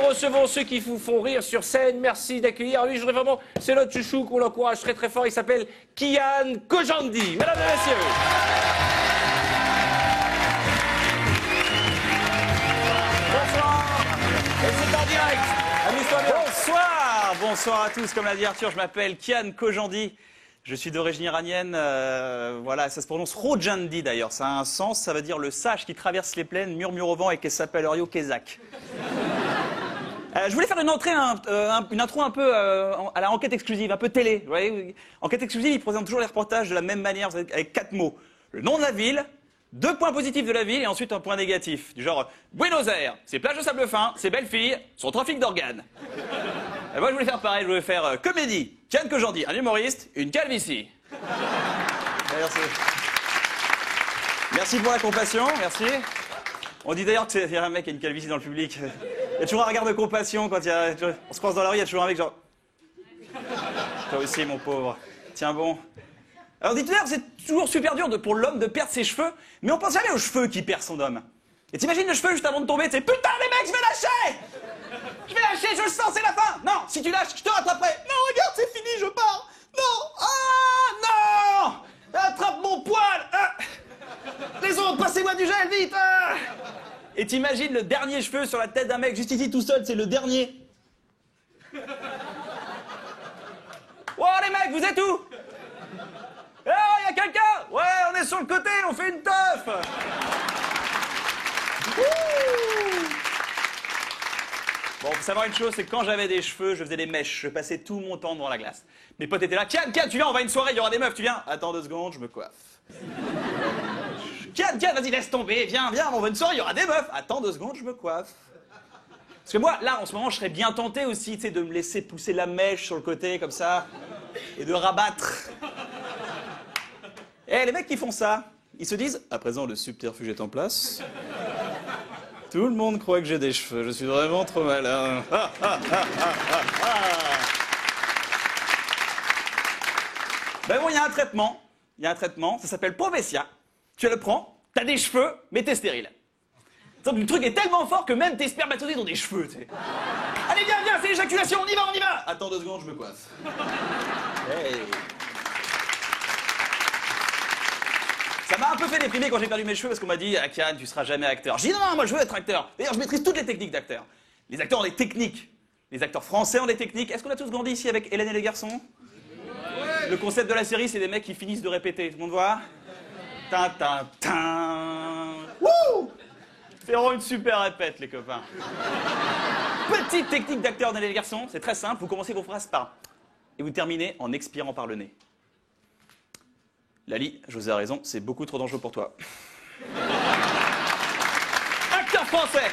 recevons ceux qui vous font rire sur scène. Merci d'accueillir. Lui, je voudrais vraiment, c'est notre chouchou qu'on l'encourage très très fort. Il s'appelle Kian Kojandi. Mesdames et messieurs. Bonsoir. Et c'est en direct. Amuse-toi bien. Bonsoir. Bonsoir à tous. Comme l'a dit Arthur, je m'appelle Kian Kojandi. Je suis d'origine iranienne, voilà, ça se prononce Rojandi d'ailleurs, ça a un sens, ça veut dire le sage qui traverse les plaines, murmure au vent et qui s'appelle Orio Kezak. Je voulais faire une intro un peu à la enquête exclusive, un peu télé. Vous voyez, enquête exclusive, ils présentent toujours les reportages de la même manière, avec 4 mots. Le nom de la ville, 2 points positifs de la ville et ensuite un point négatif. Du genre, Buenos Aires, ses plages de sable fin, ses belles filles, son trafic d'organes. Et moi je voulais faire pareil, je voulais faire comédie, Kian Kojandi, un humoriste, une calvitie. Merci. Merci pour la compassion, merci. On dit d'ailleurs qu'il y a un mec qui a une calvitie dans le public. Il y a toujours un regard de compassion quand on se croise dans la rue, il y a toujours un mec genre... Toi aussi mon pauvre, tiens bon. Alors dites-vous, c'est toujours super dur pour l'homme de perdre ses cheveux, mais on pense jamais aux cheveux qui perd son homme. Et t'imagines le cheveu juste avant de tomber, tu sais, putain les mecs, je vais lâcher! Je vais lâcher, je le sens, c'est la fin! Non, si tu lâches, je te rattraperai! Non, regarde, c'est fini, je pars! Non! Ah! Non! Attrape mon poil! Les autres, passez-moi du gel, vite! Et t'imagines le dernier cheveu sur la tête d'un mec, juste ici tout seul, c'est le dernier. Oh les mecs, vous êtes où? Oh, y a quelqu'un? Ouais, on est sur le côté, on fait une teuf! Bon, faut savoir une chose, c'est que quand j'avais des cheveux, je faisais des mèches, je passais tout mon temps devant la glace. Mes potes étaient là, Kian, tu viens, on va à une soirée, il y aura des meufs, tu viens? Attends 2 secondes, je me coiffe. Kian, vas-y, laisse tomber, viens, on va à une soirée, il y aura des meufs. Attends 2 secondes, je me coiffe. Parce que moi, là, en ce moment, je serais bien tenté aussi, tu sais, de me laisser pousser la mèche sur le côté, comme ça, et de rabattre. Eh, les mecs qui font ça, ils se disent, à présent, le subterfuge est en place. Tout le monde croit que j'ai des cheveux, je suis vraiment trop malin. Ben bon, il y a un traitement, ça s'appelle Provecia. Tu le prends, t'as des cheveux, mais t'es stérile. Donc, le truc est tellement fort que même tes spermatozoïdes ont des cheveux, tu sais. Allez, viens, c'est l'éjaculation, on y va. Attends 2 secondes, je me coiffe. Hey. Ça m'a un peu fait déprimer quand j'ai perdu mes cheveux parce qu'on m'a dit « Ah, Kian, tu seras jamais acteur ». J'ai dit « Non, moi je veux être acteur ». D'ailleurs, je maîtrise toutes les techniques d'acteur. Les acteurs ont des techniques. Les acteurs français ont des techniques. Est-ce qu'on a tous grandi ici avec Hélène et les garçons? Ouais. Le concept de la série, c'est des mecs qui finissent de répéter. Tout le monde voit? Wouh! Ferons une super répète, les copains. Petite technique d'acteur dans les garçons, c'est très simple. Vous commencez vos phrases par « et vous terminez en expirant par le nez ». Lali, José a raison, c'est beaucoup trop dangereux pour toi. Acteurs français.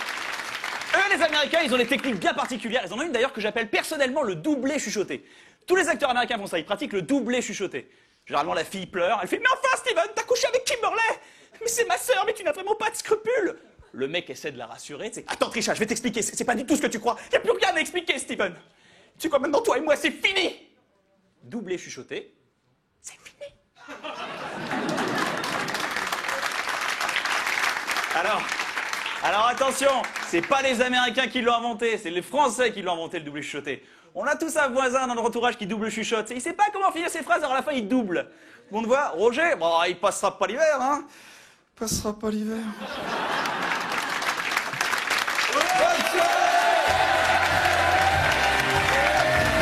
Eux, les Américains, ils ont des techniques bien particulières. Ils en ont une d'ailleurs que j'appelle personnellement le doublé chuchoté. Tous les acteurs américains font ça, ils pratiquent le doublé chuchoté. Généralement, la fille pleure, elle fait « Mais enfin, Steven, t'as couché avec Kimberley? Mais c'est ma sœur, mais tu n'as vraiment pas de scrupules !» Le mec essaie de la rassurer, c'est « Attends, Trisha, je vais t'expliquer, c'est pas du tout ce que tu crois. Y a plus rien à expliquer, Steven. Tu crois maintenant, toi et moi, c'est fini !» Doublé chuchoté, c'est fini. Alors attention, c'est pas les Américains qui l'ont inventé, c'est les Français qui l'ont inventé le double chuchoté. On a tous un voisin dans notre entourage qui double chuchote. Il sait pas comment finir ses phrases, alors à la fin il double. Tout le monde voit, Roger, bon, il passera pas l'hiver, hein. Il passera pas l'hiver.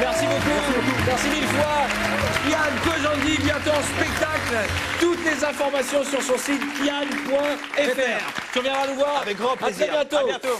Merci beaucoup. Merci 1000 fois. Kian Kojandi, bientôt en spectacle. Toutes les informations sur son site kian.fr. Tu reviendras nous voir. Avec grand plaisir. À très bientôt. À bientôt.